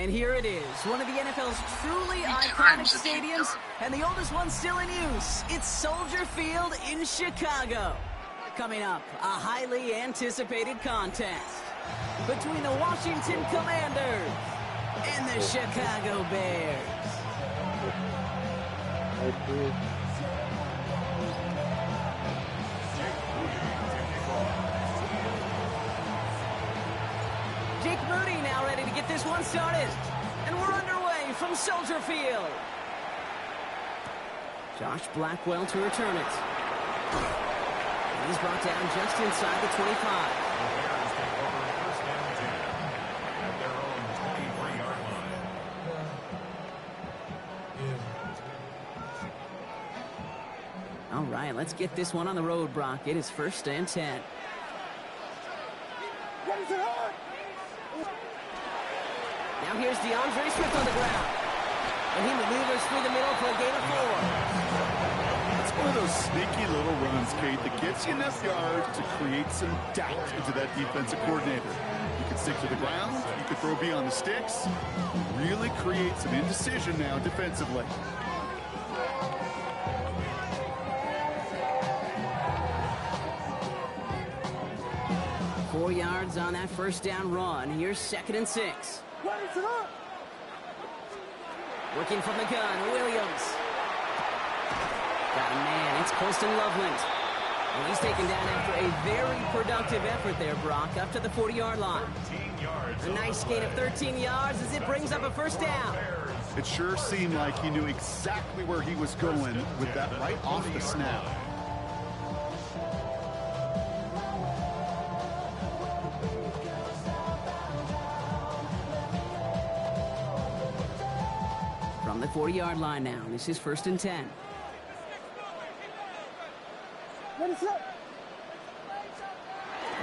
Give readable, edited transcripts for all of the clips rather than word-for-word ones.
And here it is, one of the NFL's truly iconic stadiums, and the oldest one still in use. It's Soldier Field in Chicago. Coming up, a highly anticipated contest between the Washington Commanders and the Chicago Bears. Jake Moody now ready to get this one started. And we're underway from Soldier Field. Josh Blackwell to return it. And he's brought down just inside the 25. All right, let's get this one on the road, Brock. It is 1st and 10. Now here's DeAndre Swift on the ground. And he maneuvers through the middle for a gain of 4. It's one of those sneaky little runs, Kate, that gets you enough yards to create some doubt into that defensive coordinator. You can stick to the ground. You can throw beyond the sticks. Really create some indecision now defensively. Four yards on that first down run. Here's 2nd and 6. Working from the gun, Williams. Got a man, it's Colston Loveland. And he's taken down after a very productive effort there, Brock, up to the 40-yard line. A nice gain of 13 yards as it brings up a 1st down. It sure seemed like he knew exactly where he was going with that right off the snap. From the 40-yard line now, this is 1st and 10.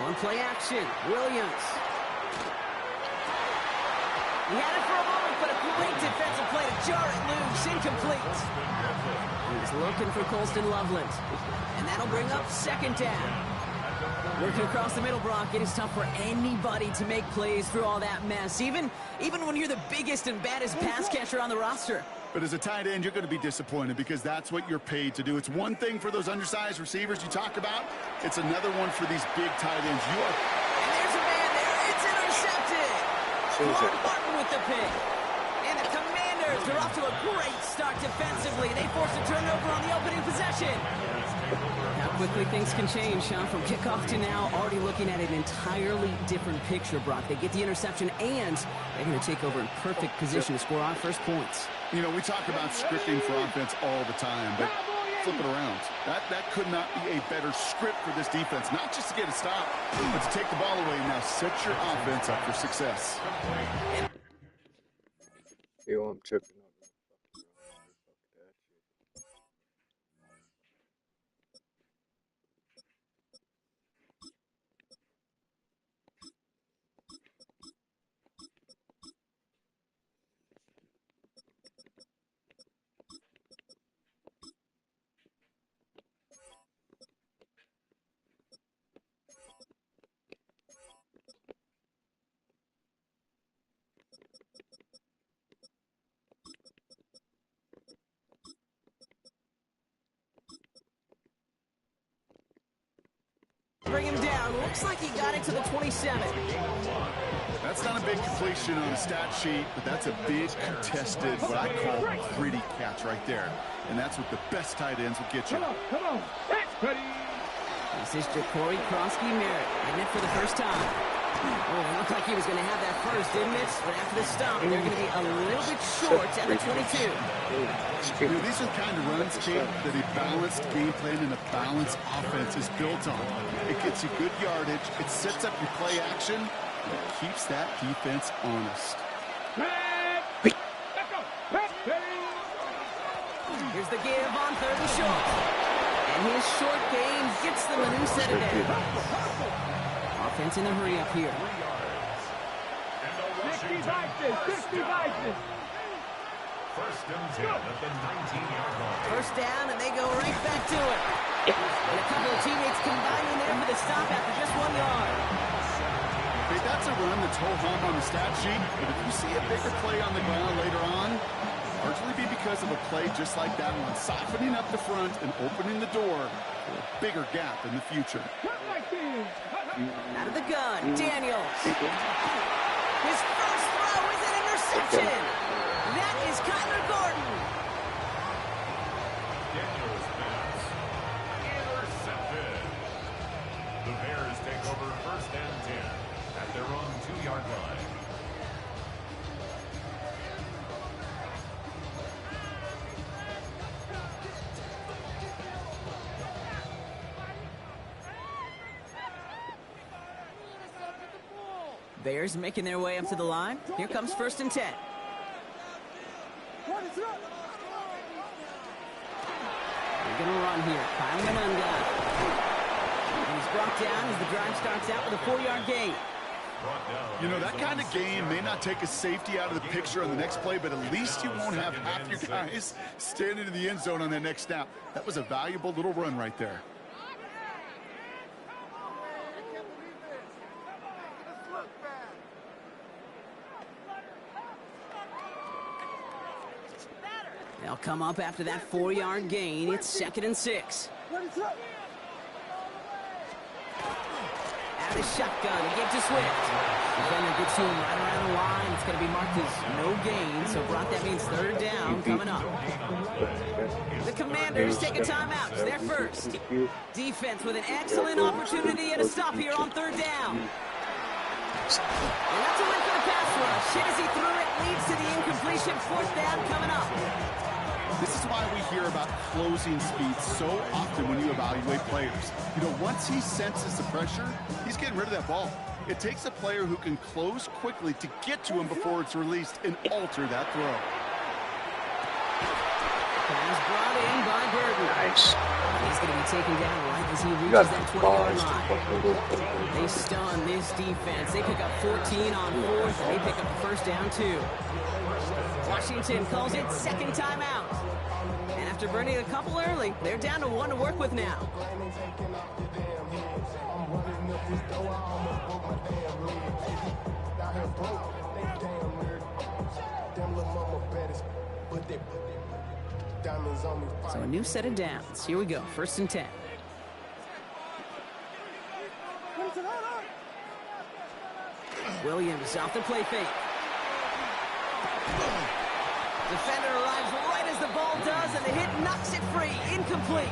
On play action, Williams. He had it for a moment, but a great defensive play to jar it loose, incomplete. He's looking for Colston Loveland, and that'll bring up 2nd down. Working across the middle, Brock, it is tough for anybody to make plays through all that mess, even when you're the biggest and baddest pass catcher on the roster. But as a tight end, you're going to be disappointed because that's what you're paid to do. It's one thing for those undersized receivers you talk about. It's another one for these big tight ends. And there's a man there. It's intercepted. Clark Martin with the pick. And the Commanders are off to a great start defensively. They force a turnover on the opening possession. How quickly things can change, huh? From kickoff to now, already looking at an entirely different picture, Brock. They get the interception, and they're going to take over in perfect position to score our first points. You know, we talk about scripting for offense all the time, but flip it around. That could not be a better script for this defense, not just to get a stop, but to take the ball away. Now set your offense up for success. Yo, I'm tripping. Bring him down. Looks like he got it to the 27. That's not a big completion on a stat sheet, but that's a big contested, what I call gritty catch right there. And that's what the best tight ends will get you. Come on. Ready. This is Ja'Cory Krosky-Merritt getting it for the first time. Oh, it looked like he was going to have that first, didn't it? But after the stop, they're going to be a little bit short at the 22. You know, these are the kind of runs, Kate, that a balanced game plan and a balanced offense is built on. It gets you good yardage, it sets up your play action, and it keeps that defense honest. Here's the give on 3rd and short. And his short game gets them a new set of downs. Offense in a hurry up here. 50 vices. 1st and 10 at the 19-yard line. First down, and they go right back to it. And a couple of teammates combining there for the stop after just 1 yard. Okay, that's a run that's ho-hum on the stat sheet, but if you see a bigger play on the ground later on, largely be because of a play just like that one, softening up the front and opening the door for a bigger gap in the future. Out of the gun, Daniels. His first throw is an interception. That is Kyler Gordon. Daniels pass. Intercepted. The Bears take over 1st and 10 at their own 2-yard line. Bears making their way up to the line. Here comes 1st and 10. We're going to run here. Kyle Manunga. And he's brought down as the drive starts out with a 4-yard gain. You know, that kind of game may not take a safety out of the picture on the next play, but at least you won't have half your guys standing in the end zone on that next snap. That was a valuable little run right there. They'll come up after that 4-yard gain. It's 2nd and 6. Out of the shotgun to get to Swift. Defender gets to him right around the line. It's going to be marked as no gain, so Brock, that means 3rd down coming up. The Commanders take a timeout. It's their first. Defense with an excellent opportunity and a stop here on 3rd down. And that's a win for the pass rush. Hit as he threw it, leads to the incompletion. 4th down coming up. This is why we hear about closing speed so often when you evaluate players. You know, once he senses the pressure, he's getting rid of that ball. It takes a player who can close quickly to get to him before it's released and alter that throw. Pass brought in by Burton. Nice. He's going to be taken down right as he reaches that 20-yard line. They stun this defense. They pick up 14 on 4th. They pick up the 1st down, too. Washington calls it 2nd timeout. And after burning a couple early, they're down to 1 to work with now. So a new set of downs. Here we go. 1st and 10. Williams off the play fake. Defender arrives right as the ball does, and the hit knocks it free. Incomplete.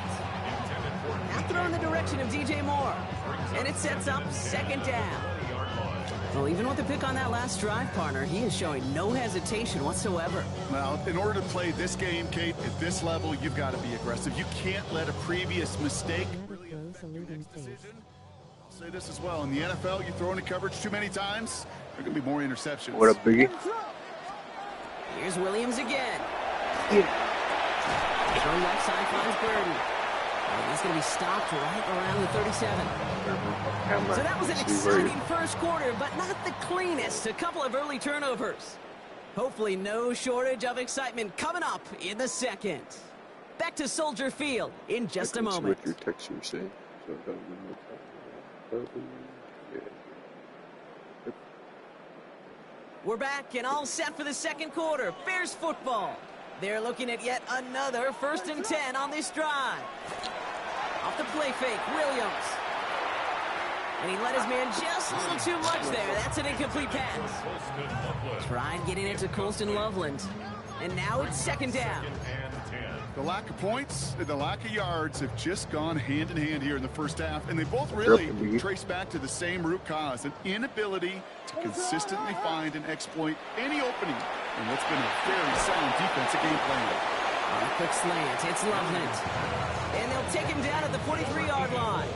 Now throw in the direction of DJ Moore. And it sets up 2nd down. Well, even with the pick on that last drive, partner, he is showing no hesitation whatsoever. Well, in order to play this game, Kate, at this level, you've got to be aggressive. You can't let a previous mistake really affect your next decision. I'll say this as well. In the NFL, you throw into coverage too many times, there are going to be more interceptions. What up, Biggie? Here's Williams again. Yeah. Throw left side finds Burton. And he's going to be stopped right around the 37. So that was an exciting first quarter, but not the cleanest. A couple of early turnovers. Hopefully no shortage of excitement coming up in the second. Back to Soldier Field in just a moment. What your text you say. We're back and all set for the second quarter. Bears football. They're looking at yet another 1st and 10 on this drive. Off the play fake, Williams. And he let his man just a little too much there. That's an incomplete pass. Tried getting it to Colston Loveland. And now it's 2nd down. The lack of points and the lack of yards have just gone hand in hand here in the first half, and they both really trace back to the same root cause, an inability to consistently find and exploit any opening in what's been a very sound defensive game plan. On a quick slant, it's Loveland. And they'll take him down at the 43-yard line.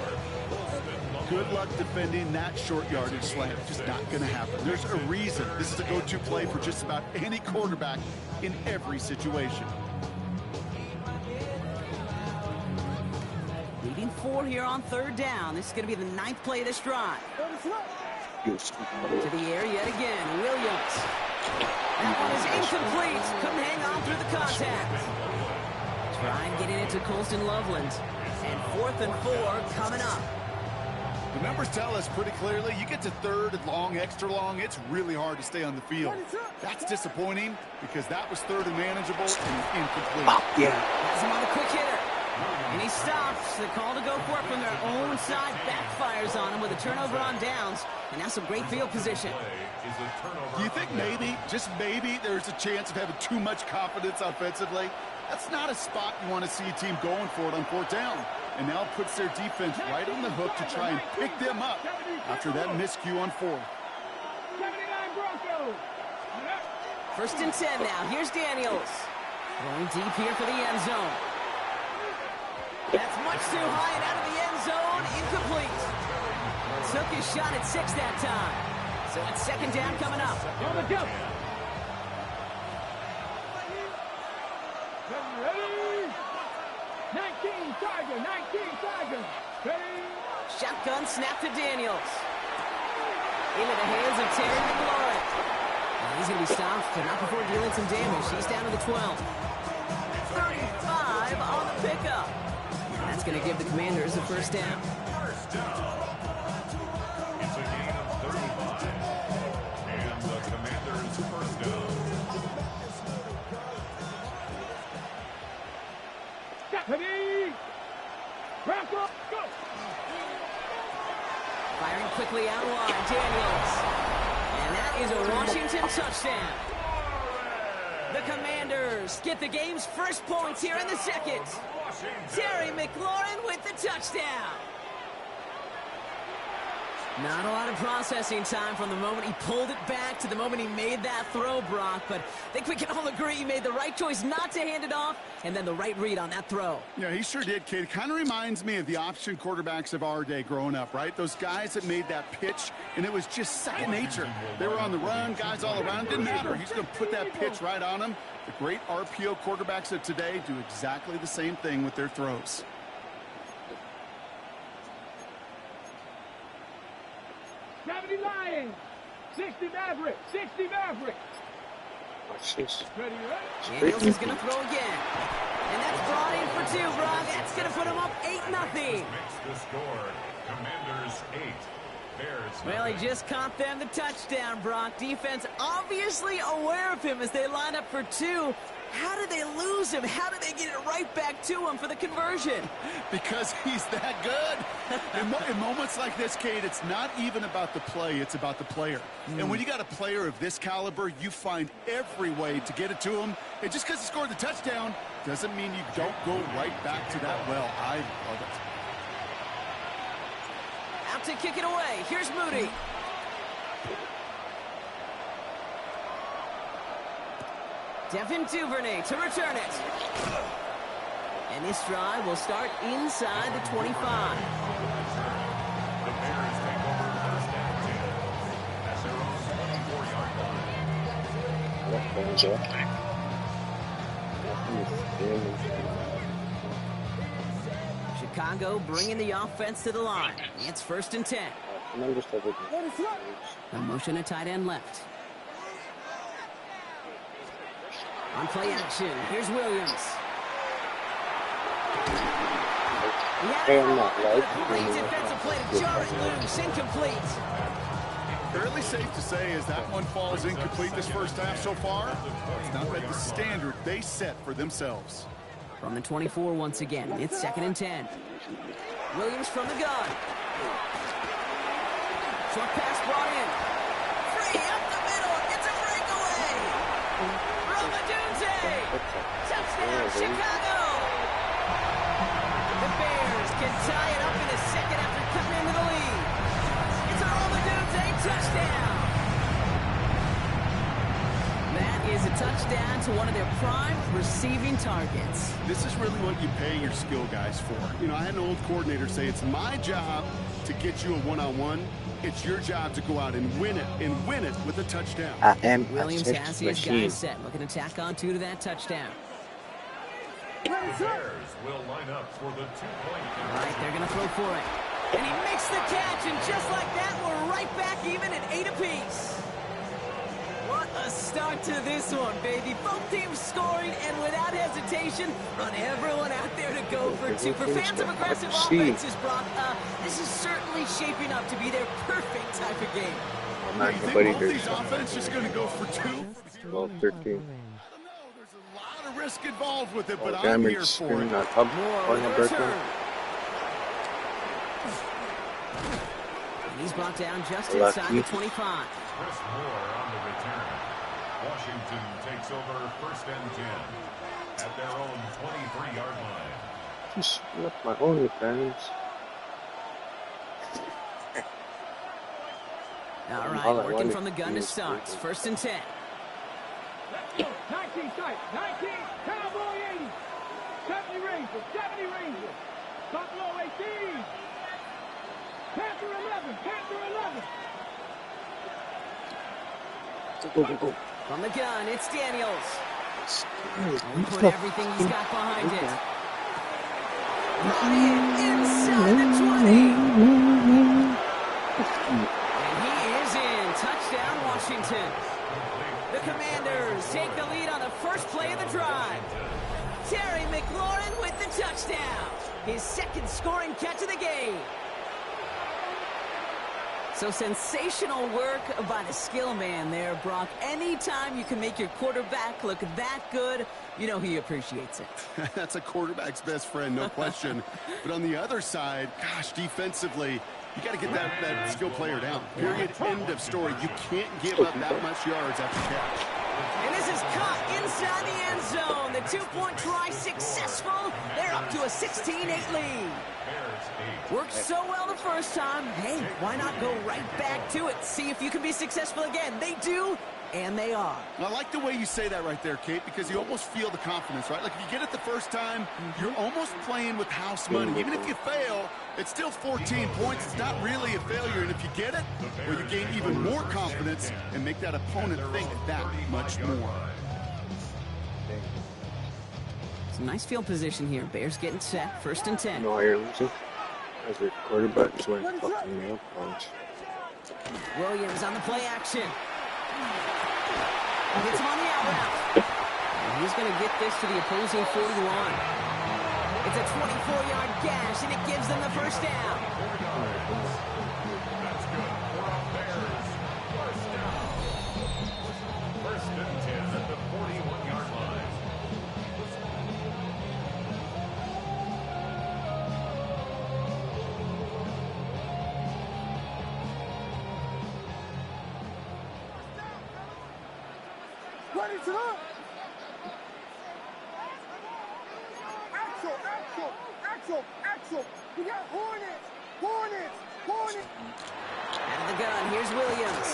Good luck defending that short yardage slant. Just not going to happen. There's a reason this is a go-to play for just about any quarterback in every situation. Leading 4 here on 3rd down. This is going to be the 9th play of this drive. To the air yet again. Williams. That one is incomplete. Couldn't hang on through the contact. Trying getting it to Colston Loveland. And 4th and 4 coming up. The numbers tell us pretty clearly, you get to third and long, extra long, it's really hard to stay on the field. That's disappointing because that was third and manageable and incomplete. Yeah. Has him on a quick hitter. And he stops. The call to go for it from their own side backfires on him with a turnover on downs. And now some great field position. Do you think maybe, just maybe, there's a chance of having too much confidence offensively? That's not a spot you want to see a team going for it on fourth down. And now puts their defense right on the hook to try and pick them up after that miscue on fourth. 79 Broncos. 1st and 10 now. Here's Daniels. Going deep here for the end zone. That's much too high and out of the end zone. Incomplete. Took his shot at 6 that time. So it's 2nd down coming up. On the jump. Ready? 19 Tiger. 19 Tiger. Ready? Shotgun snap to Daniels. Into the hands of Terry McLaurin. Now he's going to be stopped, but not before dealing some damage. He's down to the 12. 35 on the pickup. That's going to give the Commanders the 1st down. First down. It's a gain of 35. And the Commanders' 1st down. Ready? Broncos, go! Firing quickly out wide, Daniels. And that is a Washington touchdown. The Commanders get the game's first points here in the 2nd. Terry McLaurin with the touchdown. Not a lot of processing time from the moment he pulled it back to the moment he made that throw, Brock. But I think we can all agree he made the right choice not to hand it off, and then the right read on that throw. Yeah, he sure did, kid. Kind of reminds me of the option quarterbacks of our day growing up, right? Those guys that made that pitch, and it was just second nature. They were on the run, guys all around. Didn't matter. He's going to put that pitch right on them. The great RPO quarterbacks of today do exactly the same thing with their throws. 70 Lions. 60 Mavericks. 60 Mavericks. Watch this. Ready, ready? Daniels is going to throw again. And that's brought in for 2, Brock. That's going to put him up 8-0. Makes the score. Commanders 8. Bears. Well, he just caught them the touchdown, Brock. Defense obviously aware of him as they line up for 2. How did they lose him? How did they get it right back to him for the conversion? Because he's that good. In moments like this, Kate, it's not even about the play, it's about the player. And when you got a player of this caliber, you find every way to get it to him. And just because he scored the touchdown doesn't mean you don't go right back to that well. I love it. Out to kick it away. Here's Moody. Devin Duvernay to return it. And this drive will start inside the 25. The Bears take over 1st and 10 at their own 24-yard line. What goes up? Chicago bringing the offense to the line. It's 1st and 10. A motion at tight end left. On play action, here's Williams. Great defensive play to jar it loose, incomplete. Fairly safe to say as that one falls incomplete this first half so far, it's not met the standard they set for themselves. From the 24 once again, it's 2nd and 10. Williams from the gun. Short pass brought in. Free up the middle, it's a breakaway. Touchdown, Chicago! The Bears can tie it up in the 2nd after cutting into the lead. It's a Romadunze touchdown! That is a touchdown to one of their prime receiving targets. This is really what you pay your skill guys for. You know, I had an old coordinator say, it's my job to get you a one-on-one. It's your job to go out and win it with a touchdown. I am Williams a has his machine. guys set, looking to tack on 2 to that touchdown. The Bears will line up for the 2-point All right, they're going to throw for it. And he makes the catch, and just like that, we're right back even at 8 apiece. What a start to this one, baby. Both teams scoring, and without hesitation, run everyone out there to go for two. For fans of aggressive offenses, Brock, this is certainly shaping up to be their perfect type of game. You think both these offenses just going to go for two? 12-13. I don't know. There's a lot of risk involved with it, but I'm Damage here for screen it. not up Moore on with the the return. return. He's brought down just Lucky. inside the 25. Chris Moore on the return. Washington takes over 1st and 10 at their own 23-yard line. Just not my only fans. All All right, I working wanted from the gun to is start. 1st and 10. 19 sight, 19, Cowboy 80, 70 Rangers, 70 Rangers, Buffalo 18, Panther 11, Panther 11. Go. From the gun, it's Daniels. He Put everything he's got behind it. Got it inside the 20. And he is in. Touchdown, Washington. The Commanders take the lead on the first play of the drive. Terry McLaurin with the touchdown. His second scoring catch of the game. So sensational work by the skill man there, Brock. Anytime you can make your quarterback look that good, you know he appreciates it. That's a quarterback's best friend, no question. But on the other side, gosh, defensively, you got to get that skill player down. Period. End of story. You can't give up that much yards after catch. And this is caught inside the end zone. The two-point try successful. They're up to a 16-8 lead. Worked so well the first time. Hey, why not go right back to it? See if you can be successful again. They do, and they are. I like the way you say that right there, Kate, because you almost feel the confidence, right? Like if you get it the first time, you're almost playing with house money. Even if you fail, it's still 14 points. It's not really a failure. And if you get it, well, you gain even more confidence and make that opponent think that much more. Some nice field position here. Bears getting set. 1st and 10. No iron losing. As a quarterback is when fucking nail punch. Williams on the play action. Gets him on the out route. And he's going to get this to the opposing 41. It's a 24-yard gash, and it gives them the first down. That's good for our Bears. First down. 1st and 10 at the 41-yard line. Ready to up. Axel. We got Hornets. Out of the gun, here's Williams.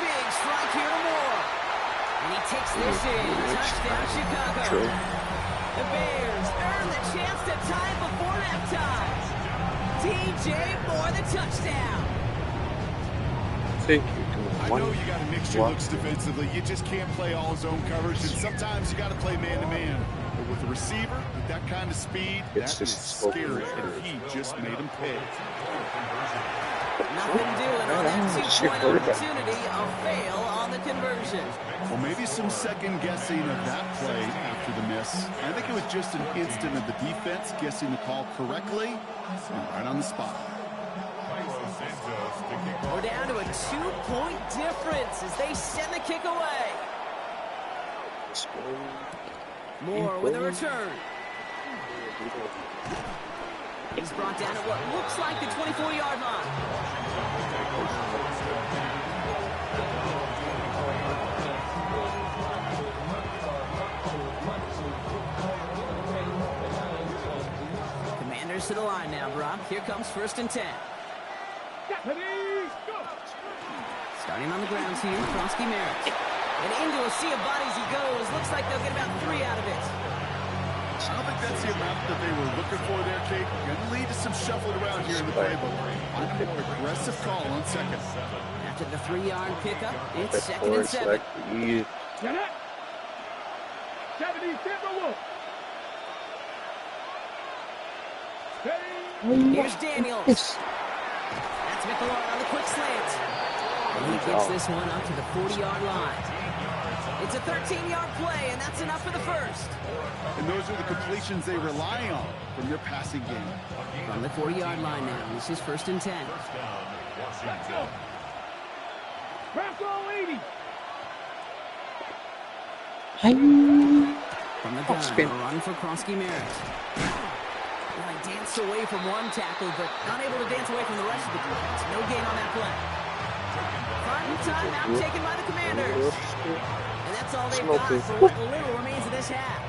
Big strike here to Moore. And he takes this in. Touchdown, Chicago. The Bears earn the chance to tie it before halftime. DJ Moore, the touchdown. Thank you. I know you got to mix your looks defensively. You just can't play all zone coverage, and sometimes you got to play man-to-man. But with a receiver with that kind of speed, that is scary, and he just made him pay. Nothing doing on that two-point opportunity. A fail on the conversion. Well, maybe some second guessing of that play after the miss. I think it was just an instant of the defense guessing the call correctly and right on the spot. We're down to a 2-point difference as they send the kick away. Moore with a return. He's brought down at what looks like the 24-yard line. Commanders to the line now, Brock. Here comes 1st and 10. Starting on the ground here, Kronsky Merritt. And into a sea of bodies he goes. Looks like they'll get about 3 out of it. I don't think that's the amount that they were looking for there, Kate. Going to lead to some shuffling around here in the playbook. Find a more aggressive call on second. After the 3-yard pickup, it's 2nd and 7. Get it. 70 Timberwolves. Here's Daniels. That's McLaurin on the quick slant. And he gets this one up to the 40-yard line. It's a 13-yard play, and that's enough for the first. And those are the completions they rely on from their passing game. On the 40-yard line now, this is 1st and 10. First down, Washington. Press all 80. From the gun, a run for Krosky Merritt. Well, he danced away from one tackle, but not able to dance away from the rest of the defense. No gain on that play. Final timeout taken by the Commanders. And that's all they've got for what little remains of this half.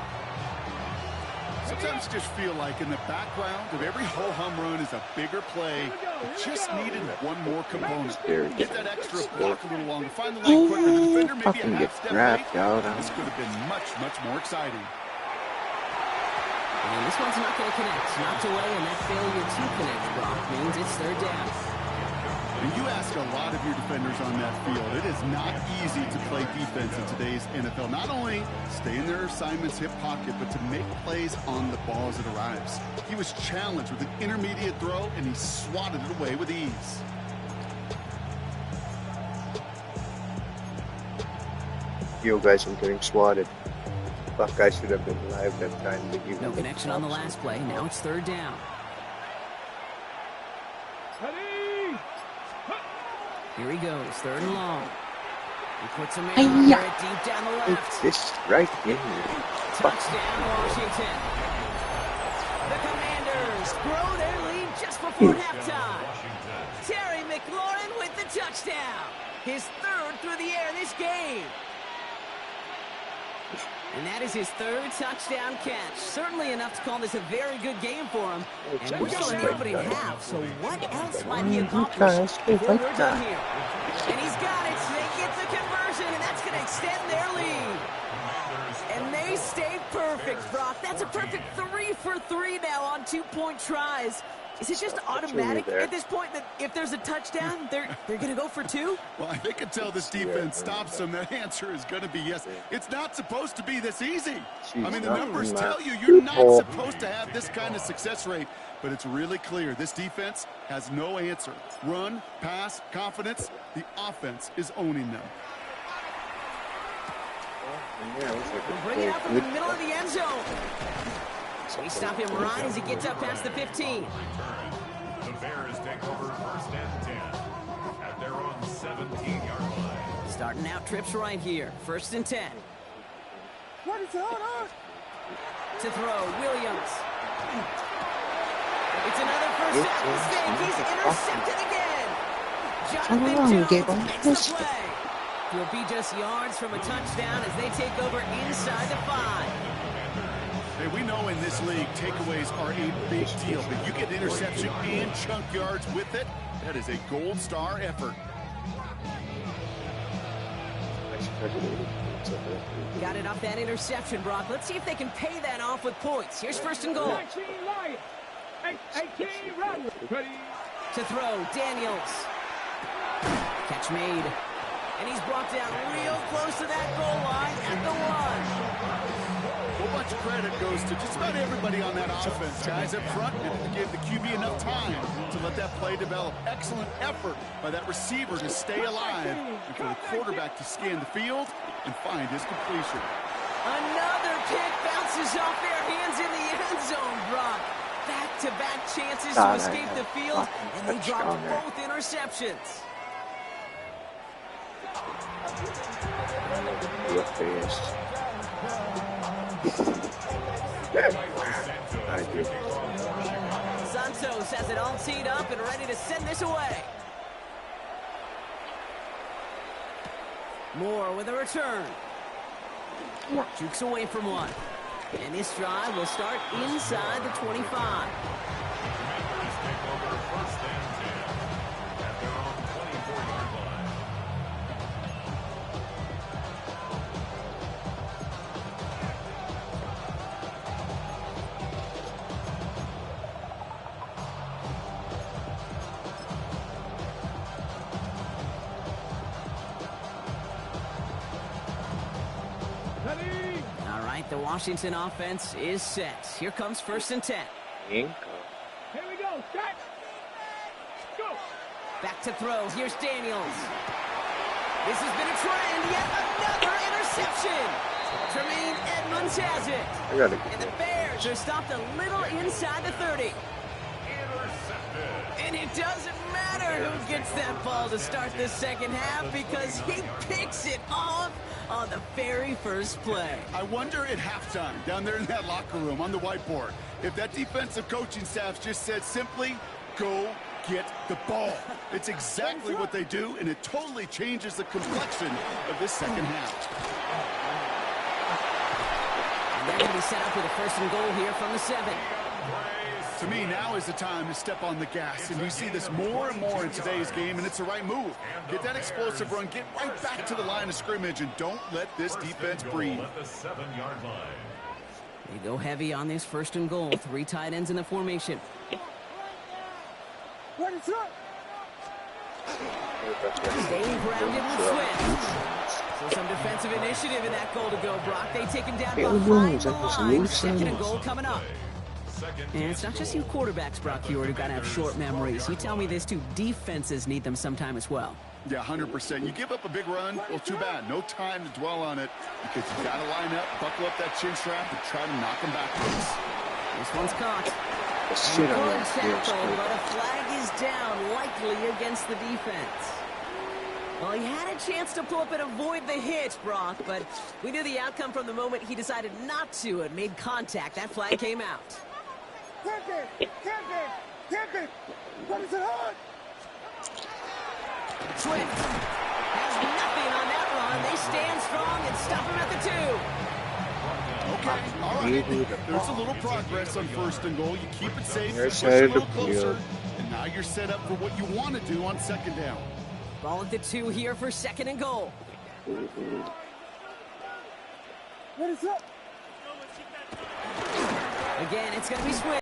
Sometimes you just feel like in the background of every ho-hum run is a bigger play. It just needed one more component. Get that extra block a little longer. Find the line quicker. The defender maybe a half step late. This could have been much, much more exciting. And this one's not going to connect. Knocked away, and that failure to connect, Brock, means it's 3rd down. And you ask a lot of your defenders on that field. It is not easy to play defense in today's NFL. Not only stay in their assignment's hip pocket, but to make plays on the ball as it arrives. He was challenged with an intermediate throw, and he swatted it away with ease. You guys are getting swatted. That guy should have been live that time. No connection on the last play. Now it's 3rd down. Here he goes, 3rd and long. He puts a man on it deep down the left. It's this right here. Touchdown, Washington. The Commanders grow their lead just before halftime. Terry McLaurin with the touchdown. His 3rd through the air this game. And that is his 3rd touchdown catch. Certainly enough to call this a very good game for him. And we're still in the opening half, so what else might he accomplish before we're done here? And he's got it. They get the conversion, and that's going to extend their lead. And they stay perfect, Brock. That's a perfect 3 for 3 now on 2-point tries. Is it just automatic at this point that if there's a touchdown, they're going to go for 2? Well, I think until this defense stops them, that answer is going to be yes. It's not supposed to be this easy. I mean, the numbers tell you you're not supposed to have this kind of success rate. But it's really clear this defense has no answer. Run, pass, confidence. The offense is owning them. We'll bring it out from the middle of the end zone. We stop him right as he gets up past the 15. The Bears take over 1st and 10 at their own 17-yard line. Starting out trips right here. 1st and 10. What is going on? To throw, Williams. It's another 1st down mistake. He's intercepted again. Jonathan Jones makes the play. Will be just yards from a touchdown as they take over inside the 5. Hey, we know in this league, takeaways are a big deal, but you get interception and chunk yards with it. That is a gold star effort. Got it off that interception, Brock. Let's see if they can pay that off with points. Here's 1st and goal. 18 ready. To throw, Daniels. Catch made. And he's brought down real close to that goal line at the 1. A whole bunch of credit goes to just about everybody on that offense. Guys up front didn't give the QB enough time to let that play develop. Excellent effort by that receiver to stay alive and for the quarterback to scan the field and find his completion. Another pick bounces off their hands in the end zone, Brock. Back-to-back chances to escape the field, and they dropped both interceptions. Santos has it all teed up and ready to send this away. Moore with a return. Jukes away from one. And this drive will start inside the 25. All right, the Washington offense is set. Here comes 1st and 10. Here we go. Set. Go. Back to throw. Here's Daniels. This has been a trend. Yet another interception. Tremaine Edmonds has it. I gotta And get the that. Bears are stopped a little inside the 30. Intercepted. And it doesn't matter who gets that ball to start the second half because he picks it off on the very first play. I wonder at halftime, down there in that locker room on the whiteboard, if that defensive coaching staff just said simply, go get the ball. It's exactly what they do, and it totally changes the complexion of this second half. And they're going to be set up with a 1st and goal here from the 7. To me, now is the time to step on the gas, and you see this more and more in today's game, and it's the right move. Get that explosive run, get right back to the line of scrimmage, and don't let this defense breathe. At the 7-yard line. They go heavy on this 1st and goal. 3 tight ends in the formation. Staying grounded with Swift. So some defensive initiative in that goal to go, Brock. They take him down behind the line. 2nd and goal coming up. And it's not just you quarterbacks, Brock Hewitt, who gotta have short memories. You tell me this too, defenses need them sometime as well. Yeah, 100%. You give up a big run, well, too bad. No time to dwell on it because you got to line up, buckle up that chin strap, and try to knock them backwards. This one's caught. Shit on Good that. tackle, but a flag is down, likely against the defense. Well, he had a chance to pull up and avoid the hit, Brock, but we knew the outcome from the moment he decided not to and made contact. That flag came out. What is it on? Swift has nothing on that run. They stand strong and stop him at the 2. Okay, all right. There's a little progress on 1st and goal. You keep it safe, Right push side a of the little closer, field. and now you're set up for what you want to do on 2nd down. Ball at the 2 here for 2nd and goal. What is up? Again, it's going to be Swift.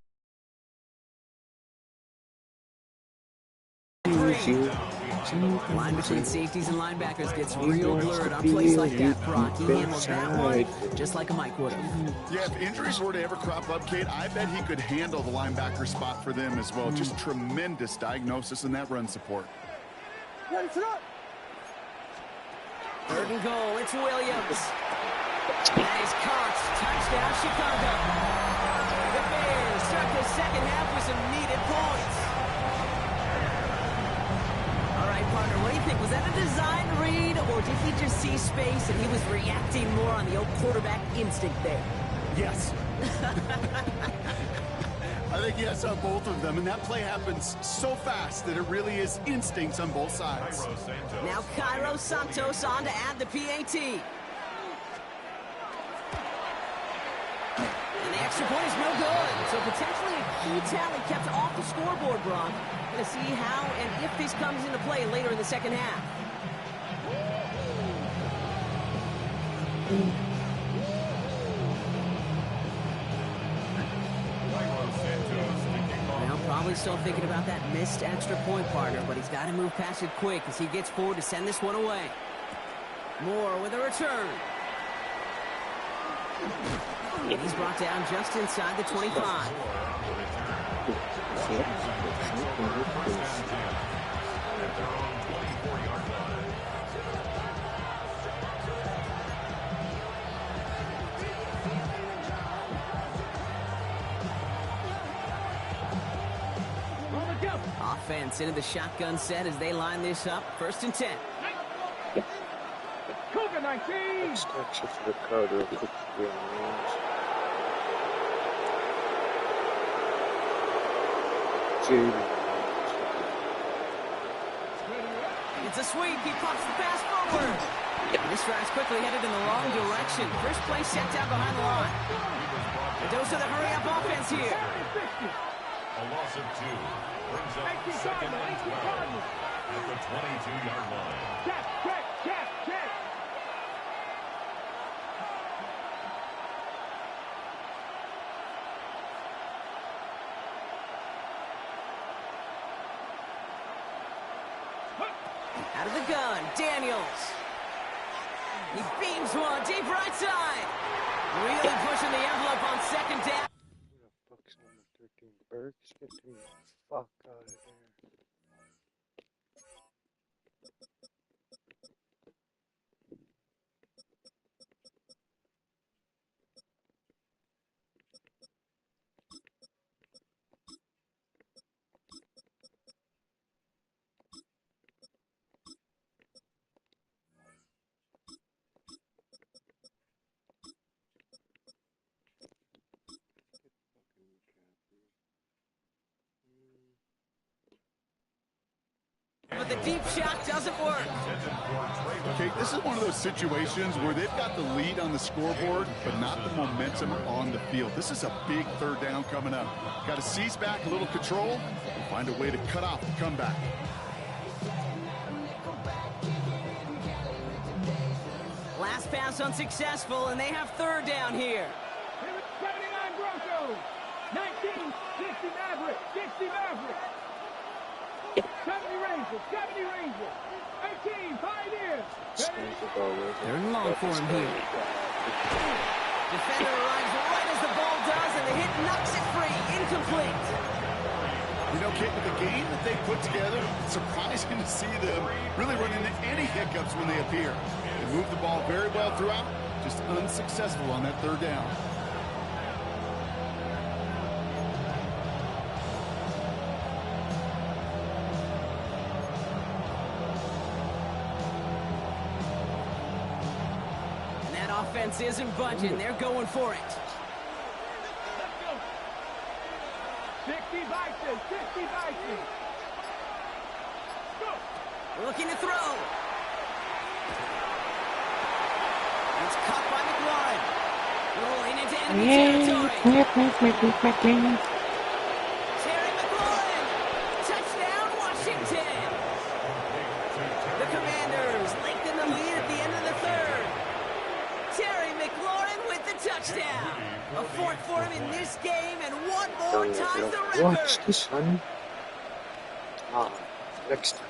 Line between safeties and linebackers gets real blurred on plays like that, Brock. He handled that one just like a Mike would have. Yeah, if injuries were to ever crop up, Kate, I bet he could handle the linebacker spot for them as well. Just tremendous diagnosis in that run support. What is it up? 3rd and goal, it's Williams. That is caught. Touchdown, Chicago. The Bears start the second half with some needed points. All right, partner, what do you think? Was that a design read, or did he just see space and he was reacting more on the old quarterback instinct there? Yes. I think yes on both of them, and that play happens so fast that it really is instincts on both sides. Now Cairo Santos on to add the PAT. And the extra point is no good. So potentially a key tally kept off the scoreboard, Brock. Going to see how and if this comes into play later in the second half. Well, probably still thinking about that missed extra point, partner, but he's got to move past it quick as he gets forward to send this one away. Moore with a return. And he's brought down just inside the 25. Offense into the shotgun set as they line this up. 1st and 10. COVID-19. Starts with the card real quick. It's a sweep. He pops the pass forward. And this drive's quickly headed in the wrong direction. First play set down behind the line. A dose of the hurry-up offense here. A loss of 2 brings up 2nd and 12 at the 22-yard line. Check. Out of the gun, Daniels. He beams one deep right side. Really pushing the envelope on 2nd down. Bucks number 13. Burks, get the fuck out of there. but the deep shot doesn't work. Okay, this is one of those situations where they've got the lead on the scoreboard, but not the momentum on the field. This is a big third down coming up. Got to seize back a little control and find a way to cut off the comeback. Last pass unsuccessful, and they have third down here. 79 Broncos. 19, 60 Mavericks. 60 Mavericks. 70 Rangers. 70 Rangers. 18 Pioneers. They're in long for him here. Defender arrives right as the ball does, and the hit knocks it free. Incomplete. You know, Kate, with the game that they put together, it's surprising to see them really run into any hiccups when they appear. They move the ball very well throughout, just unsuccessful on that third down. And that offense isn't budging. They're going for it. 60 Vikings. 60 Vikings. Go. Looking to throw. It's caught by McLaurin. Rolling into enemy territory. Terry McLaurin. Touchdown, Washington. The Commanders lengthen the lead at the end of the third. Terry McLaurin with the touchdown. A fourth for him in this game, and one more ties the record. Watch this one. Next time.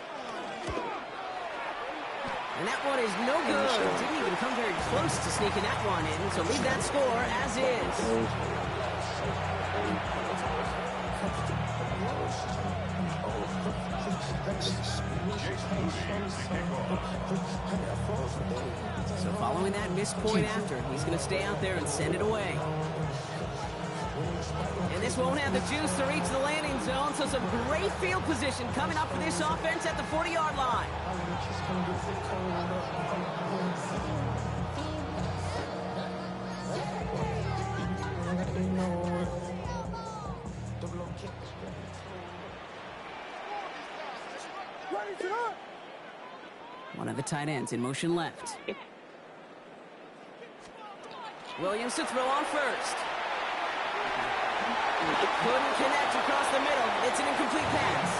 And that one is no good. Didn't even come very close to sneaking that one in, so leave that score as is. So following that missed point after, he's going to stay out there and send it away. And this won't have the juice to reach the landing zone, so some great field position coming up for this offense at the 40-yard line. One of the tight ends in motion left. Williams to throw on first. Couldn't connect across the middle. It's an incomplete pass.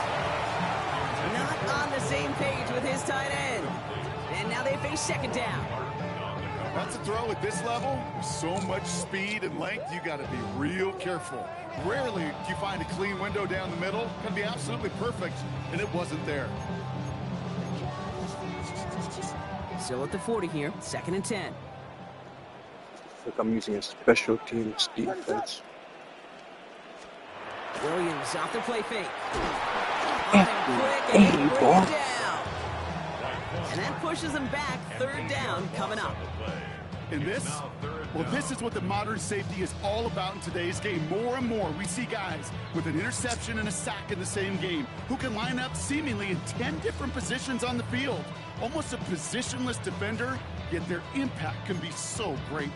Not on the same page with his tight end. And now they face second down. That's a throw at this level. With so much speed and length, you got to be real careful. Rarely do you find a clean window down the middle. Can be absolutely perfect, and it wasn't there. Still at the 40 here, 2nd and 10. Look, I'm using a special teams defense. Williams off the play fake. On him quick, and they bring him down. And that pushes him back. Third down coming up. And this, well, this is what the modern safety is all about in today's game. More and more, we see guys with an interception and a sack in the same game who can line up seemingly in 10 different positions on the field. Almost a positionless defender, yet their impact can be so great.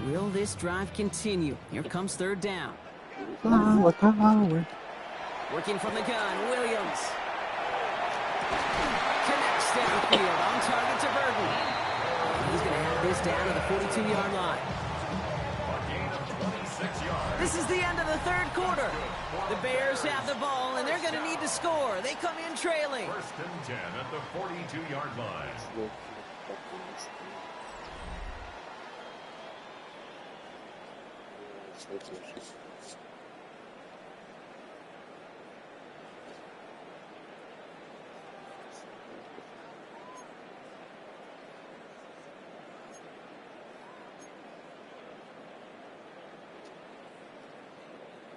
Will this drive continue? Here comes third down. Working from the gun, Williams. Connects downfield, on target to Burton. He's going to have this down to the 42-yard line. This is the end of the third quarter. The Bears have the ball, and they're going to need to score. They come in trailing. 1st and 10 at the 42-yard line.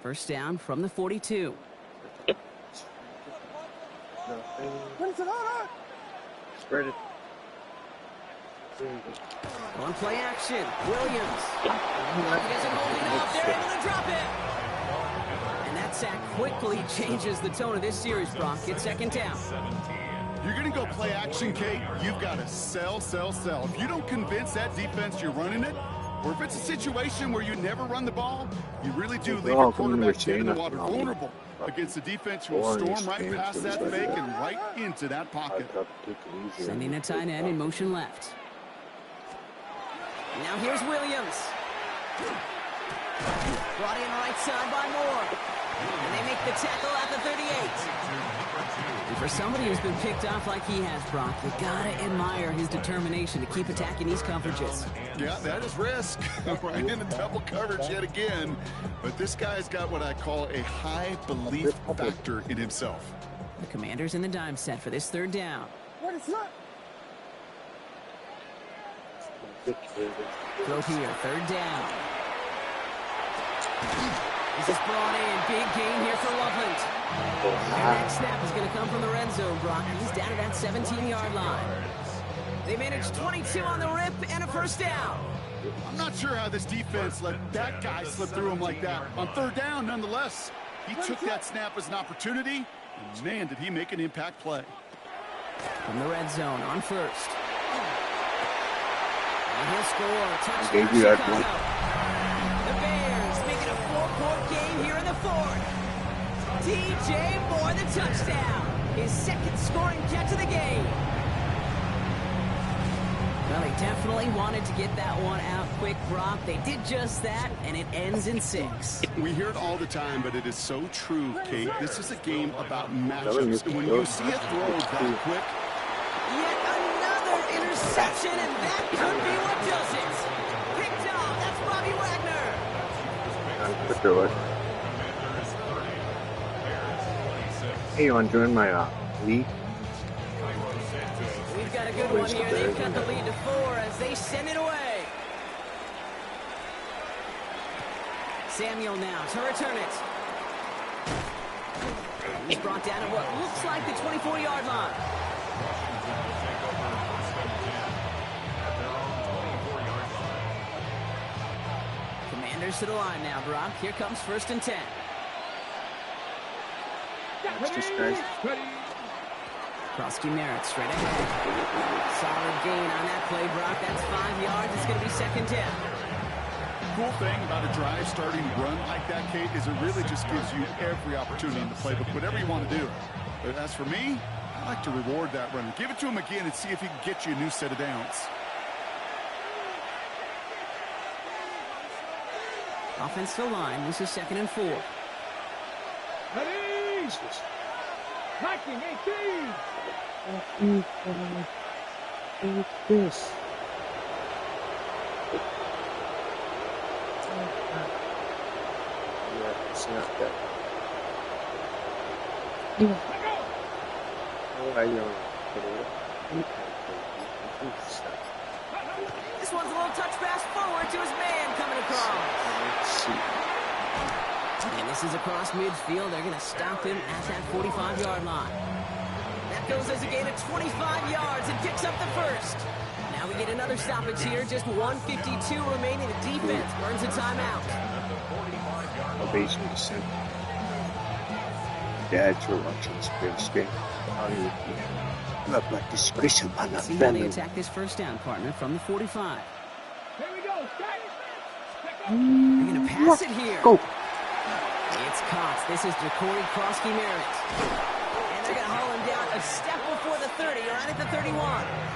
First down from the 42. Spread it. On play action, Williams. He doesn't hold it up. They're able to drop it. And that sack quickly changes the tone of this series, Brock. It's 2nd down. You're going to go play action, Kate. You've got to sell, sell, sell. If you don't convince that defense you're running it, or if it's a situation where you never run the ball, you really do leave your quarterback dead in the water vulnerable. against the defense who will storm right past that fake and right into that pocket. Sending a tight end in motion left. Now here's Williams. Brought in right side by Moore. And they make the tackle at the 38. And for somebody who's been picked off like he has, Brock, you gotta admire his determination to keep attacking these coverages. Yeah, that is risk. Right in the double coverage yet again. But this guy's got what I call a high belief factor in himself. The Commanders in the dime set for this third down. What is up? Throw here, third down. This is brought in. Big gain here for Loveland. Their next snap is going to come from the red zone, Brock. He's down at that 17-yard line. They managed 22 on the rip and a first down. I'm not sure how this defense let that guy slip through him like that. On third down, nonetheless, he took that snap as an opportunity, and man, did he make an impact play. From the red zone on first. And he'll score. Touchdown, Chicago. The Bears making a 4-point game here in the fourth. DJ Moore, the touchdown. His second scoring catch of the game. Well, they definitely wanted to get that one out quick, Brock. They did just that, and it ends in 6. We hear it all the time, but it is so true, Kate. This is a game about matchups. And when you see a throw that quick, yet another interception, and that could be what does it. Picked off. That's Bobby Wagner. Hey, you want to join my league? We've got a good one here. They've cut the lead to 4 as they send it away. Samuel now to return it. He's brought down at what looks like the 24-yard line. Commanders to the line now, Brock. Here comes 1st and 10. What's this, guys? Krosky Merritt straight ahead. Solid gain on that play, Brock. That's 5 yards. It's going to be 2nd down. Cool thing about a drive starting run like that, Kate, is it really just gives you every opportunity in the playbook, whatever you want to do. But as for me, I like to reward that runner. Give it to him again and see if he can get you a new set of downs. Offensive line. This is 2nd and 4. Ready? Liking 18. What's this? Yeah, it's not that. Oh, I don't. This one's a little touch pass forward to his man coming across. Let's see. And this is across midfield. They're going to stop him at that 45-yard line. That goes as a gain of 25 yards and picks up the first. Now we get another stoppage here. Just 1:52 remaining. The defense burns a timeout. Ovation descent. Dads were watching this Bears game. You have like discretion on the See how they attack this first down, partner, from the 45. Here we go. They're going to pass it here. Go. It's caught. This is Jacory Krosky Merritt. And they're going to haul him down a step before the 30, right at the 31.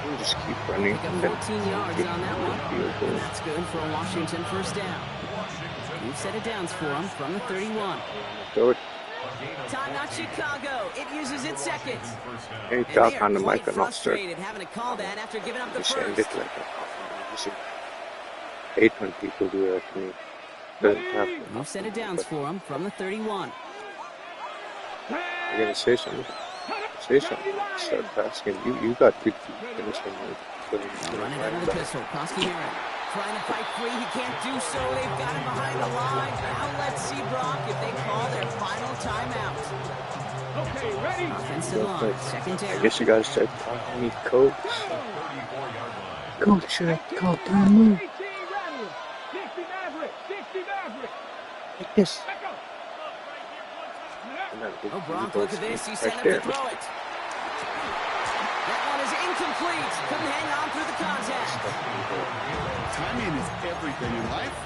We'll just keep running. Pick up 14 yards on that one. And that's good for a Washington first down. We've set it downs for him from the 31. Throw it. Timeout Chicago. It uses its second. Hey, And talk they on are the quite mic and off, sir. frustrated having to call that after giving up the Just end first. it like that. I hate when people do that to me. Doesn't happen. We've set it downs for him from the 31. You're gonna say something. Say something. Start asking. You got good finish when you put it They'll run it out of the pistol. Krosky Merritt trying to fight free. He can't do so. They've got him behind the line. Now let's see, Brock, if they call their final timeout. Okay, ready? Offensive line, second I down. guess you gotta start talking to me, coach. Coach, should I call time? 18 ready. 60 Maverick. 60 Maverick. Like this. Back up. Oh, Brock, look at this. He sent him to throw it. That one is incomplete. Couldn't hang on through the contact. Timing is everything in life.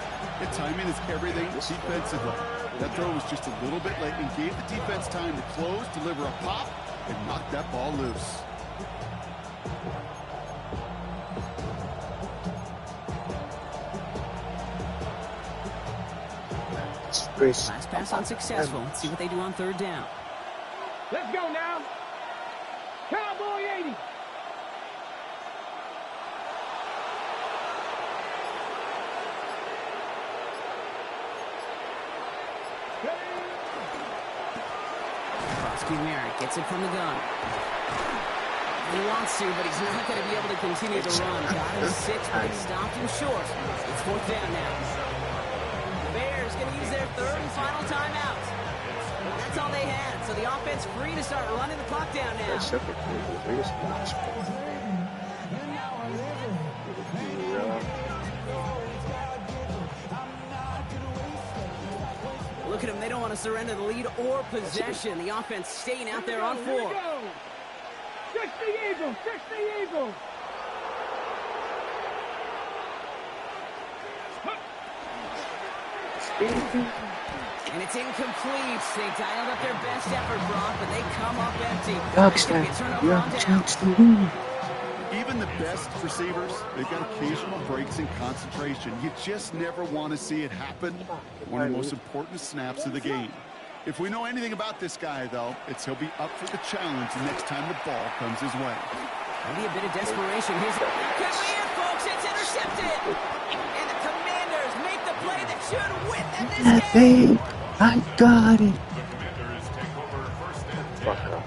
And timing is everything defensively. That throw was just a little bit late and gave the defense time to close, deliver a pop, and knock that ball loose. Last pass unsuccessful. Let's see what they do on third down. Let's go now. Cowboy 80. Merrick gets it from the gun. He wants to, but he's not going to be able to continue to run. Got him 6, but he stopped him short. It's fourth down now. The Bears going to use their third and final timeout. That's all they had, so the offense free to start running the clock down now. Look at them, they don't want to surrender the lead or possession. The offense staying out there on 4. 60 Eagles, 60 Eagles. And it's incomplete. They dialed up their best effort, Brock, but they come up empty. You have a chance to win. Even the best receivers, they've got occasional breaks in concentration. You just never want to see it happen. One of the most important snaps of the game. If we know anything about this guy, though, it's he'll be up for the challenge the next time the ball comes his way. Maybe a bit of desperation. Here's the command, folks. It's intercepted. And the Commanders make the play that should win them this game. I got it.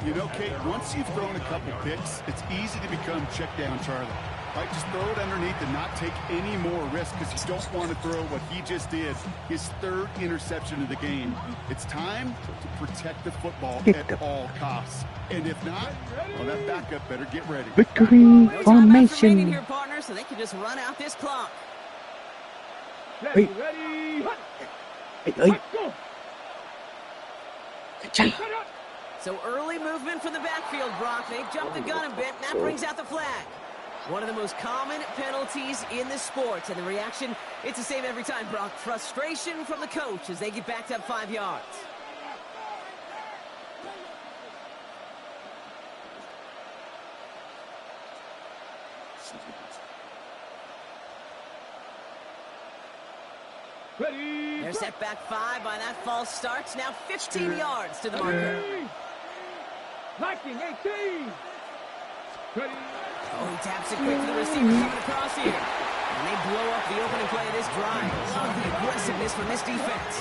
You know, Kate, once you've thrown a couple picks, it's easy to become check down Charlie. Right, just throw it underneath and not take any more risk because you don't want to throw what he just did, his third interception of the game. It's time to protect the football at all costs. And if not, well, that backup better get ready. Victory No formation. time remaining here, partner, so they can just run out this clock. Ready, Wait. ready. Hey, Let's go. hey. So early movement from the backfield, Brock. They jumped the gun a bit, and that brings out the flag. One of the most common penalties in the sport, and the reaction, it's the same every time, Brock. Frustration from the coach as they get backed up 5 yards. Ready. They're set back 5 by that false start. Now 15 yards to the marker. 19, 18. Ready. Oh, he taps it quick to the receiver coming across here. And they blow up the opening play of this drive. Love the aggressiveness from this defense.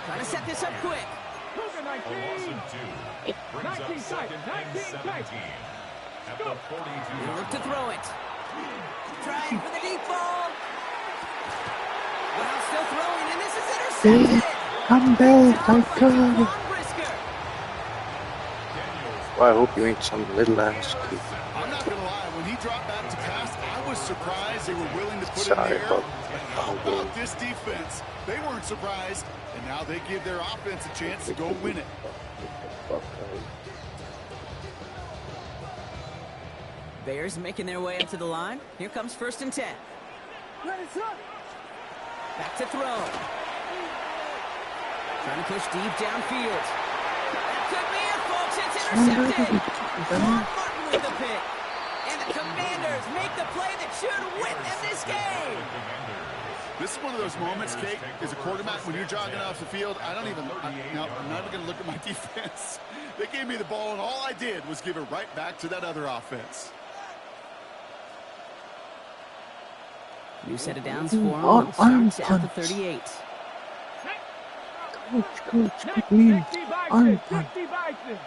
Trying to set this up quick. Cougar 19. 19 seconds. 19 seconds. At the 42. They look to throw it. Trying for the deep ball. Well, still throwing, and this is intercepted. I'm back. I got it. Juan Brisker. Well, I hope you ain't some little ass kid. I'm not going to lie, when he dropped back to pass, I was surprised they were willing to put it in Sorry the air. about How about this defense? They weren't surprised, and now they give their offense a chance to go win it. Bears making their way up to the line. Here comes 1st and 10. Back to throw. Trying to push deep downfield. That could be it, folks. It's intercepted. Martin with the pick. And the Commanders make the play that should win them this game. This is one of those moments, Kate, as a quarterback, when you're jogging off the field, I'm not even going to look at my defense. They gave me the ball, and all I did was give it right back to that other offense. New set of downs for him. Starts at the 38. Coach, good me. Arm punch. 60 Bison.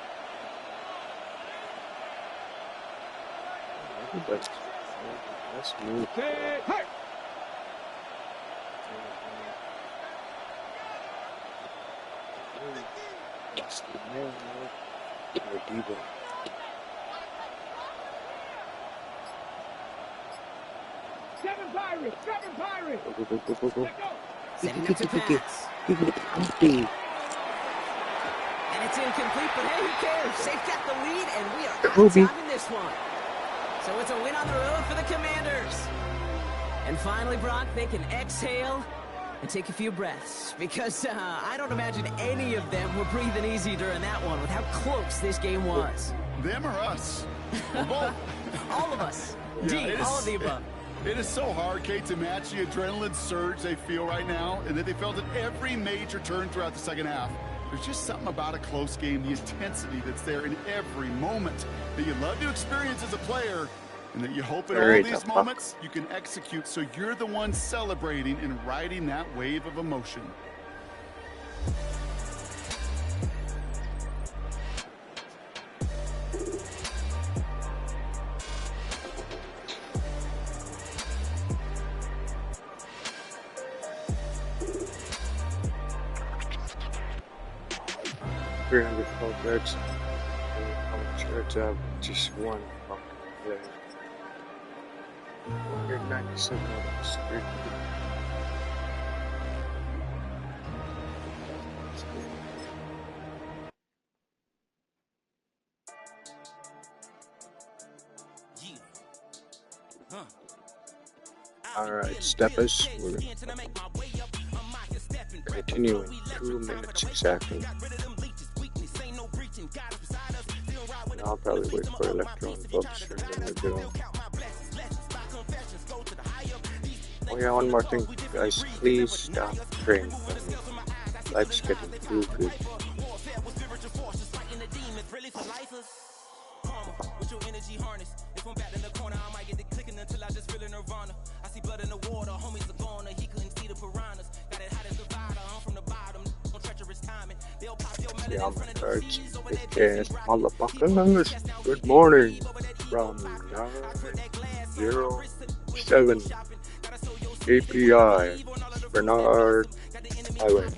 Let's move. Set, hurt. Seven Pirates. Go. Setting up to pass. Give it empty. And it's incomplete, but hey, who cares? They've got the lead, and we are Kobe. outside in this one. So it's a win on the road for the Commanders. And finally, Brock, they can exhale and take a few breaths, because I don't imagine any of them were breathing easy during that one with how close this game was. Them or us? Or both? All of us. Yeah, All of the above. It is so hard, Kate, to match the adrenaline surge they feel right now, and that they felt at every major turn throughout the second half. There's just something about a close game, the intensity that's there in every moment that you love to experience as a player, and that you hope in all these moments you can execute so you're the one celebrating and riding that wave of emotion. Birds. I'm sure to have just one fucking player. 197 of us. Alright, Steppas, we're continuing 2 minutes exactly. I'll probably wait for electron books and then we'll go. Oh yeah, one more thing, guys, please stop praying for me. Life's getting too good. Yeah, I'm cards. Yes, motherfuckers. Good morning from 907 API Bernard Highway.